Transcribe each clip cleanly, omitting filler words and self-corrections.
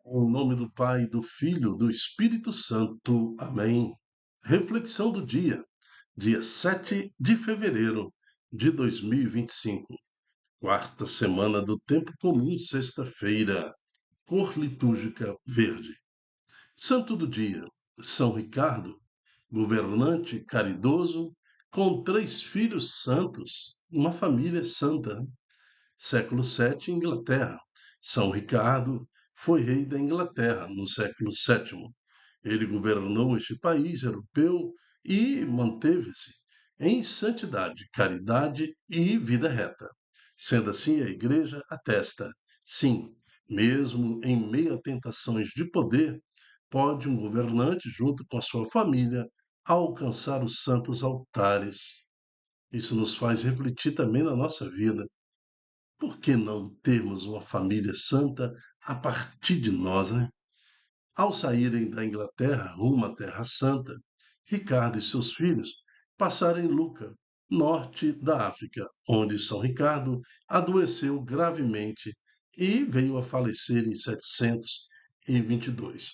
Em nome do Pai, do Filho, do Espírito Santo. Amém. Reflexão do dia 7 de fevereiro de 2025, quarta semana do Tempo Comum, sexta-feira, cor litúrgica verde. Santo do dia, São Ricardo, governante caridoso, com 3 filhos santos, uma família santa. Século VII, Inglaterra. São Ricardo foi rei da Inglaterra no século VII. Ele governou este país europeu e manteve-se em santidade, caridade e vida reta. Sendo assim, a Igreja atesta: sim, mesmo em meio a tentações de poder, pode um governante, junto com a sua família, alcançar os santos altares. Isso nos faz refletir também na nossa vida. Por que não termos uma família santa a partir de nós, né? Ao saírem da Inglaterra rumo à Terra Santa, Ricardo e seus filhos passaram em Luca, norte da África, onde São Ricardo adoeceu gravemente e veio a falecer em 722.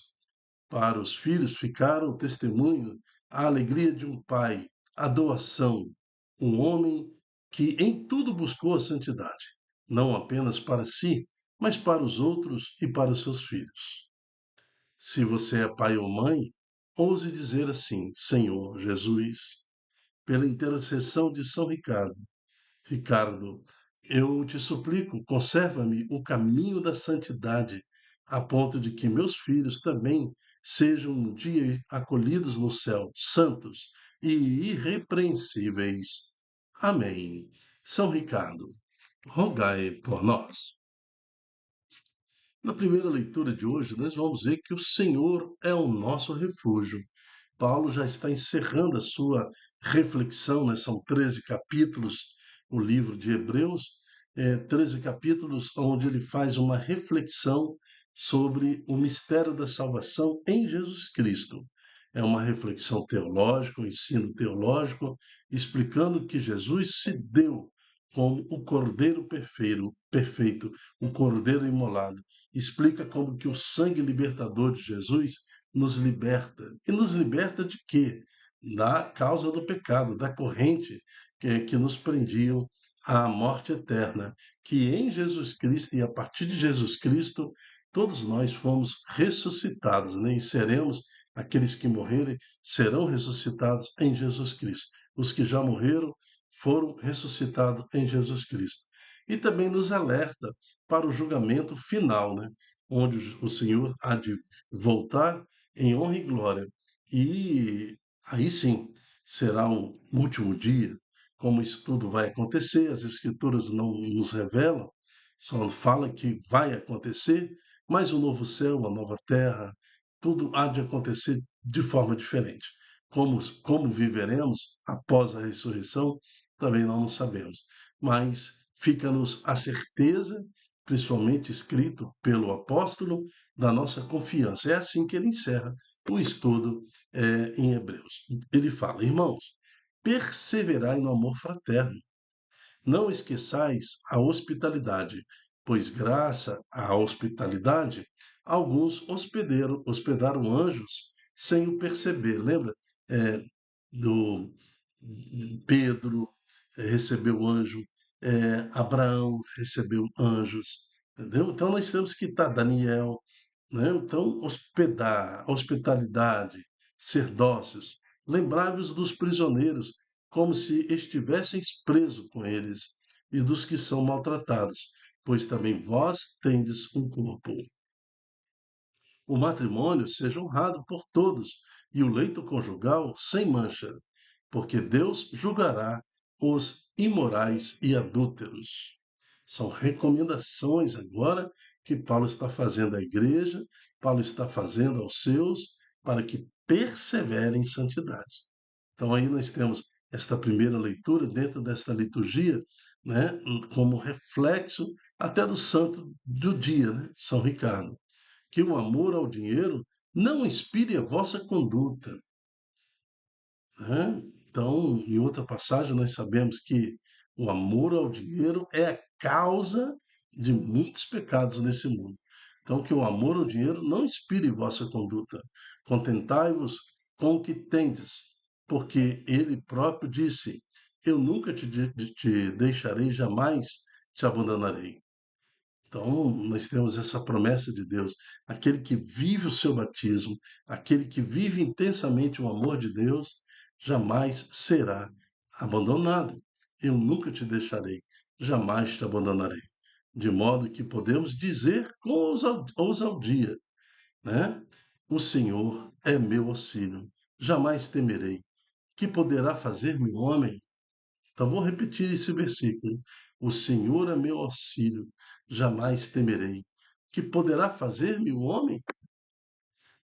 Para os filhos ficaram o testemunho, a alegria de um pai, a doação, um homem que em tudo buscou a santidade, não apenas para si, mas para os outros e para os seus filhos. Se você é pai ou mãe, ouse dizer assim: Senhor Jesus, pela intercessão de São Ricardo, Ricardo, eu te suplico, conserva-me o caminho da santidade, a ponto de que meus filhos também sejam um dia acolhidos no céu, santos e irrepreensíveis. Amém. São Ricardo, rogai por nós. Na primeira leitura de hoje, nós vamos ver que o Senhor é o nosso refúgio. Paulo já está encerrando a sua reflexão, né? São 13 capítulos, o livro de Hebreus, 13 capítulos onde ele faz uma reflexão sobre o mistério da salvação em Jesus Cristo. É uma reflexão teológica, um ensino teológico, explicando que Jesus se deu como o Cordeiro perfeito, o Cordeiro imolado. Explica como que o sangue libertador de Jesus nos liberta. E nos liberta de quê? Da causa do pecado, da corrente que nos prendiam à morte eterna. Que em Jesus Cristo e a partir de Jesus Cristo, todos nós fomos ressuscitados, né? E seremos, aqueles que morrerem, serão ressuscitados em Jesus Cristo. Os que já morreram foram ressuscitados em Jesus Cristo. E também nos alerta para o julgamento final, né? Onde o Senhor há de voltar em honra e glória. E aí sim será o último dia. Como isso tudo vai acontecer, as Escrituras não nos revelam, só fala que vai acontecer, mas o novo céu, a nova terra, tudo há de acontecer de forma diferente. Como viveremos após a ressurreição, também não sabemos. Mas fica-nos a certeza, principalmente escrito pelo apóstolo, da nossa confiança. É assim que ele encerra o estudo em Hebreus. Ele fala: irmãos, perseverai no amor fraterno. Não esqueçais a hospitalidade, pois graça à hospitalidade, alguns hospedaram anjos sem o perceber. Lembra do Pedro recebeu anjo, Abraão recebeu anjos, entendeu? Então nós temos que estar Daniel, né? Então hospedar, hospitalidade, ser dóceis, lembrai-vos dos prisioneiros, como se estivessem presos com eles, e dos que são maltratados, pois também vós tendes um corpo. O matrimônio seja honrado por todos, e o leito conjugal sem mancha, porque Deus julgará os imorais e adúlteros. São recomendações agora que Paulo está fazendo à igreja, Paulo está fazendo aos seus, para que perseverem em santidade. Então aí nós temos esta primeira leitura dentro desta liturgia, né, como reflexo até do santo do dia, né, São Ricardo, que o amor ao dinheiro não inspire a vossa conduta, né? Então, em outra passagem, nós sabemos que o amor ao dinheiro é a causa de muitos pecados nesse mundo. Então, que o amor ao dinheiro não inspire vossa conduta. Contentai-vos com o que tendes, porque ele próprio disse: Eu nunca te deixarei, jamais te abandonarei. Então, nós temos essa promessa de Deus. Aquele que vive o seu batismo, aquele que vive intensamente o amor de Deus, jamais será abandonado. Eu nunca te deixarei, jamais te abandonarei. De modo que podemos dizer com ousadia, né? O Senhor é meu auxílio, jamais temerei. Que poderá fazer-me o homem? Então, vou repetir esse versículo. O Senhor é meu auxílio, jamais temerei. Que poderá fazer-me o homem?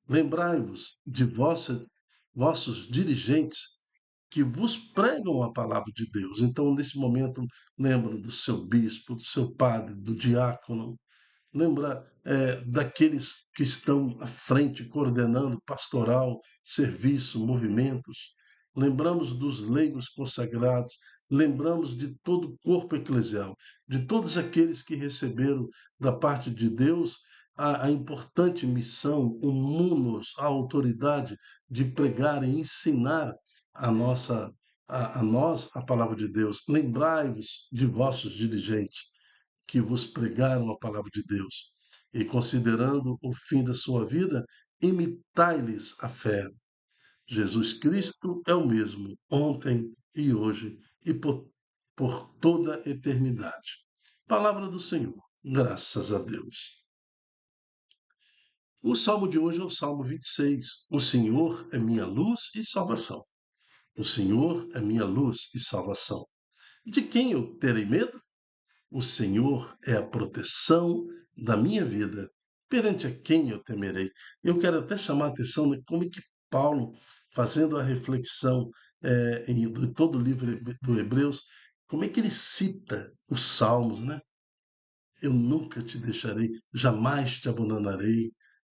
Lembrai-vos de vossos dirigentes que vos pregam a palavra de Deus. Então, nesse momento, lembra do seu bispo, do seu padre, do diácono, lembra daqueles que estão à frente, coordenando pastoral, serviço, movimentos. Lembramos dos leigos consagrados, lembramos de todo o corpo eclesial, de todos aqueles que receberam da parte de Deus a importante missão, o munus, a autoridade de pregar e ensinar a nossa a nós a palavra de Deus. Lembrai-vos de vossos dirigentes que vos pregaram a palavra de Deus. E considerando o fim da sua vida, imitai-lhes a fé. Jesus Cristo é o mesmo, ontem e hoje e por toda a eternidade. Palavra do Senhor, graças a Deus. O salmo de hoje é o Salmo 26. O Senhor é minha luz e salvação. O Senhor é minha luz e salvação. De quem eu terei medo? O Senhor é a proteção da minha vida. Perante a quem eu temerei? Eu quero até chamar a atenção de como é que Paulo, fazendo a reflexão de todo o livro do Hebreus, como é que ele cita os Salmos, né? Eu nunca te deixarei, jamais te abandonarei,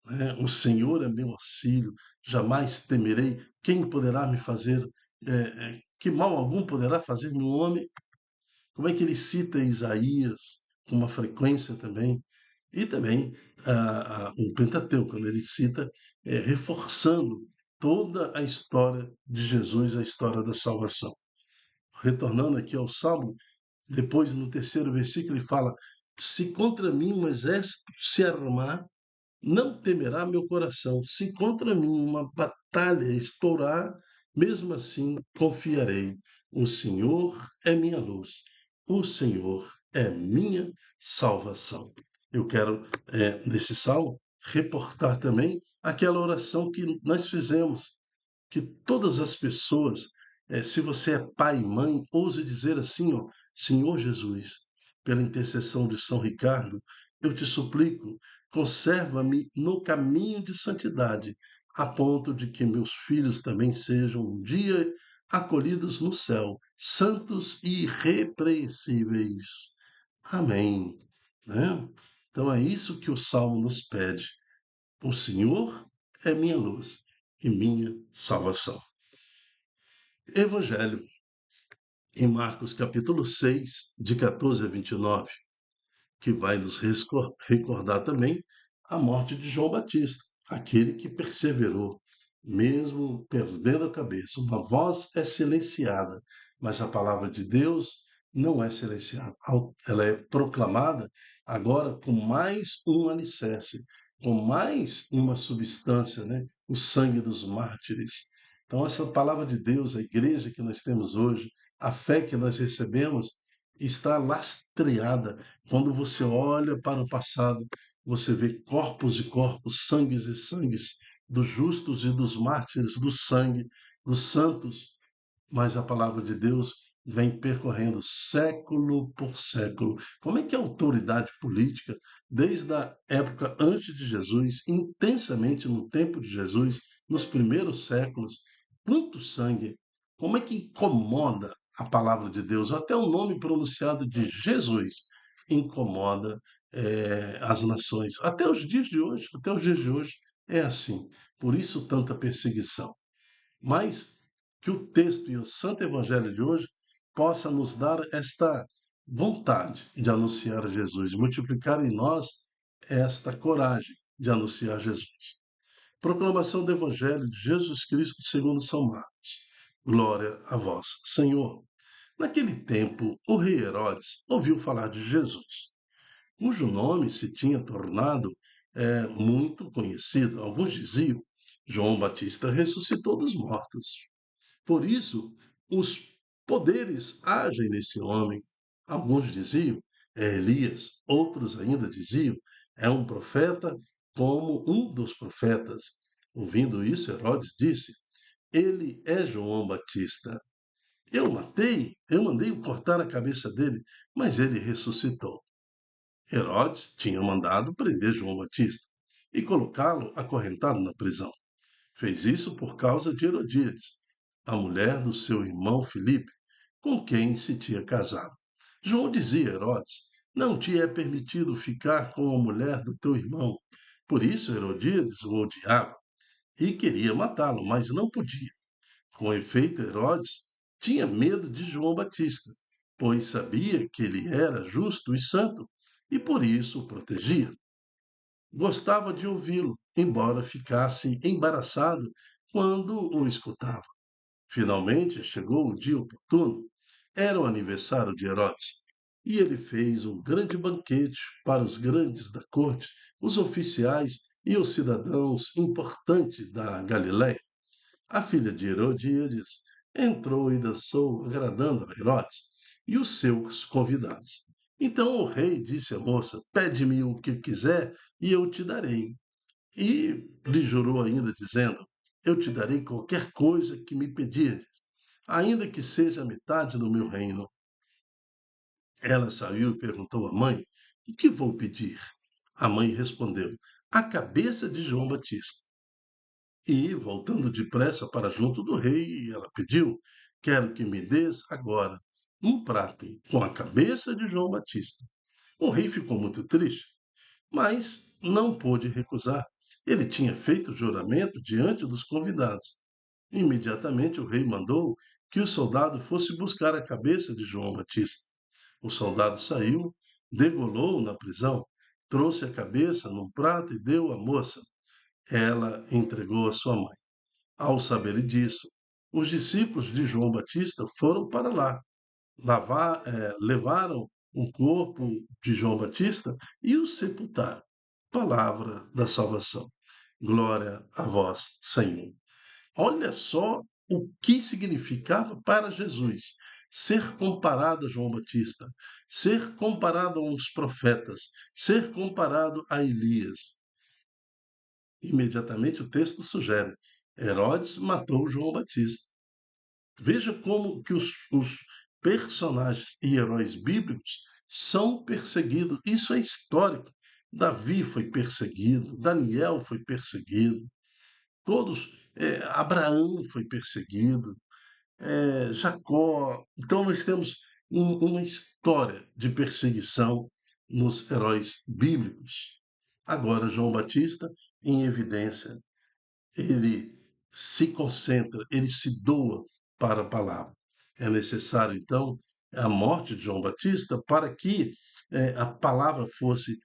né? O Senhor é meu auxílio, jamais temerei. Quem poderá me fazer, que mal algum poderá fazer-me um homem? Como é que ele cita Isaías com uma frequência também, e também o Pentateuco, quando ele cita, reforçando toda a história de Jesus, a história da salvação. Retornando aqui ao Salmo, depois no terceiro versículo ele fala: Se contra mim um exército se armar, não temerá meu coração. Se contra mim uma batalha estourar, mesmo assim confiarei. O Senhor é minha luz. O Senhor é minha salvação. Eu quero, nesse salmo, reportar também aquela oração que nós fizemos, que todas as pessoas, se você é pai e mãe, ouse dizer assim, ó: Senhor Jesus, pela intercessão de São Ricardo, eu te suplico, conserva-me no caminho de santidade, a ponto de que meus filhos também sejam um dia acolhidos no céu, santos e irrepreensíveis. Amém. Né? Então é isso que o Salmo nos pede. O Senhor é minha luz e minha salvação. Evangelho, em Marcos capítulo 6, de 14 a 29, que vai nos recordar também a morte de João Batista, aquele que perseverou, mesmo perdendo a cabeça. Uma voz é silenciada, mas a palavra de Deus não é silenciada. Ela é proclamada agora com mais um alicerce, com mais uma substância, né? O sangue dos mártires. Então, essa palavra de Deus, a igreja que nós temos hoje, a fé que nós recebemos, está lastreada. Quando você olha para o passado, você vê corpos e corpos, sangues e sangues, dos justos e dos mártires, do sangue, dos santos, mas a palavra de Deus vem percorrendo século por século. Como é que a autoridade política, desde a época antes de Jesus, intensamente no tempo de Jesus, nos primeiros séculos, quanto sangue, como é que incomoda a palavra de Deus? Até o nome pronunciado de Jesus incomoda as nações. Até os dias de hoje é assim. Por isso tanta perseguição. Mas que o texto e o Santo Evangelho de hoje possa nos dar esta vontade de anunciar Jesus, multiplicar em nós esta coragem de anunciar Jesus. Proclamação do Evangelho de Jesus Cristo segundo São Marcos. Glória a vós, Senhor. Naquele tempo, o rei Herodes ouviu falar de Jesus, cujo nome se tinha tornado muito conhecido. Alguns diziam: João Batista ressuscitou dos mortos. Por isso, os poderes agem nesse homem. Alguns diziam: é Elias. Outros ainda diziam: é um profeta como um dos profetas. Ouvindo isso, Herodes disse: ele é João Batista. Eu mandei cortar a cabeça dele, mas ele ressuscitou. Herodes tinha mandado prender João Batista e colocá-lo acorrentado na prisão. Fez isso por causa de Herodíades, a mulher do seu irmão Filipe, com quem se tinha casado. João dizia a Herodes: não te é permitido ficar com a mulher do teu irmão. Por isso Herodíades o odiava e queria matá-lo, mas não podia. Com efeito, Herodes tinha medo de João Batista, pois sabia que ele era justo e santo e por isso o protegia. Gostava de ouvi-lo, embora ficasse embaraçado quando o escutava. Finalmente chegou o dia oportuno. Era o aniversário de Herodes. E ele fez um grande banquete para os grandes da corte, os oficiais e os cidadãos importantes da Galiléia. A filha de Herodíades entrou e dançou, agradando a Herodes e os seus convidados. Então o rei disse à moça: pede-me o que quiser e eu te darei. E lhe jurou ainda, dizendo: eu te darei qualquer coisa que me pedires, ainda que seja a metade do meu reino. Ela saiu e perguntou à mãe: o que vou pedir? A mãe respondeu: a cabeça de João Batista. E, voltando depressa para junto do rei, ela pediu: quero que me des agora um prato com a cabeça de João Batista. O rei ficou muito triste, mas não pôde recusar. Ele tinha feito juramento diante dos convidados. Imediatamente o rei mandou que o soldado fosse buscar a cabeça de João Batista. O soldado saiu, degolou-o na prisão, trouxe a cabeça num prato e deu à moça. Ela entregou a sua mãe. Ao saberem disso, os discípulos de João Batista foram para lá, levaram o corpo de João Batista e o sepultaram. Palavra da salvação. Glória a vós, Senhor. Olha só o que significava para Jesus ser comparado a João Batista, ser comparado aos profetas, ser comparado a Elias. Imediatamente o texto sugere: Herodes matou João Batista. Veja como que os personagens e heróis bíblicos são perseguidos. Isso é histórico. Davi foi perseguido, Daniel foi perseguido, todos, Abraão foi perseguido, Jacó. Então nós temos uma história de perseguição nos heróis bíblicos. Agora, João Batista, em evidência, ele se concentra, ele se doa para a palavra. É necessário, então, a morte de João Batista para que a palavra fosse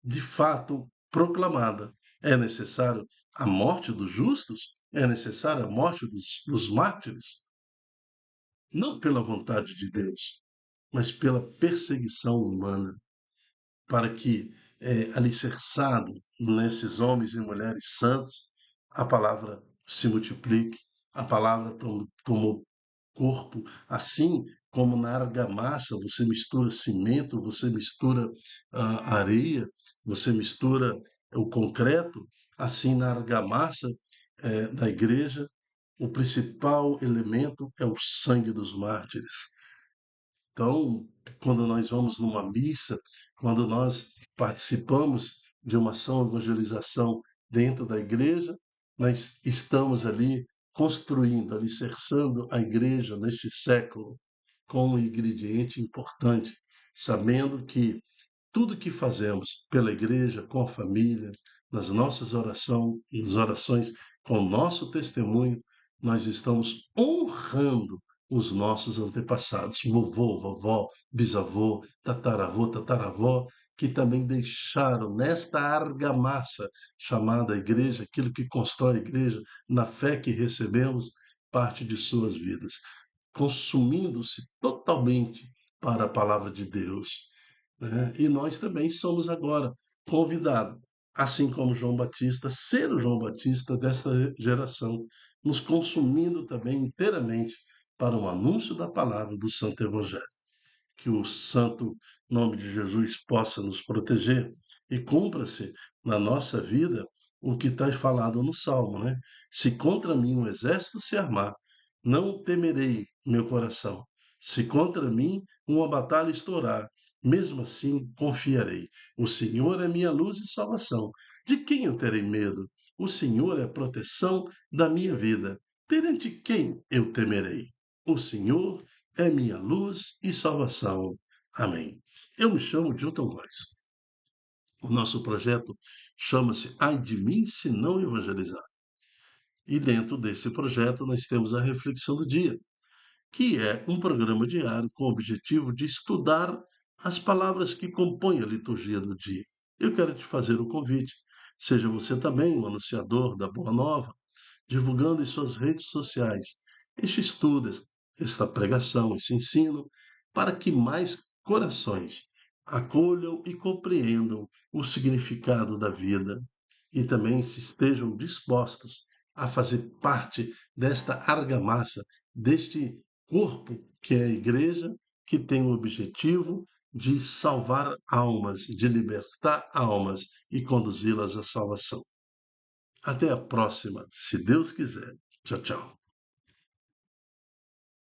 de fato proclamada. É necessário a morte dos justos, é necessária a morte dos mártires, não pela vontade de Deus, mas pela perseguição humana, para que, alicerçado nesses homens e mulheres santos, a palavra se multiplique, a palavra tomou corpo, assim como na argamassa você mistura cimento, você mistura areia, você mistura o concreto, assim na argamassa da igreja, o principal elemento é o sangue dos mártires. Então, quando nós vamos numa missa, quando nós participamos de uma ação de evangelização dentro da igreja, nós estamos ali construindo, alicerçando a igreja neste século com um ingrediente importante, sabendo que tudo que fazemos pela igreja, com a família, nas orações, com o nosso testemunho, nós estamos honrando os nossos antepassados, vovô, vovó, bisavô, tataravô, tataravó, que também deixaram nesta argamassa chamada igreja, aquilo que constrói a igreja, na fé que recebemos, parte de suas vidas, consumindo-se totalmente para a palavra de Deus, né? E nós também somos agora convidados, assim como João Batista, ser o João Batista desta geração, nos consumindo também inteiramente para o anúncio da palavra do Santo Evangelho. Que o santo nome de Jesus possa nos proteger e cumpra-se na nossa vida o que está falado no Salmo, né? Se contra mim um exército se armar, não temerei meu coração. Se contra mim uma batalha estourar, mesmo assim confiarei. O Senhor é minha luz e salvação. De quem eu terei medo? O Senhor é a proteção da minha vida. Perante quem eu temerei? O Senhor é minha luz e salvação. Amém. Eu me chamo Dilton Góes. O nosso projeto chama-se Ai de mim se não evangelizar. E dentro desse projeto nós temos a reflexão do dia, que é um programa diário com o objetivo de estudar as palavras que compõem a liturgia do dia. Eu quero te fazer o convite. Seja você também um anunciador da Boa Nova, divulgando em suas redes sociais este estudo, esta pregação, esse ensino, para que mais corações acolham e compreendam o significado da vida e também se estejam dispostos a fazer parte desta argamassa, deste corpo que é a igreja, que tem o objetivo de salvar almas, de libertar almas e conduzi-las à salvação. Até a próxima, se Deus quiser. Tchau, tchau.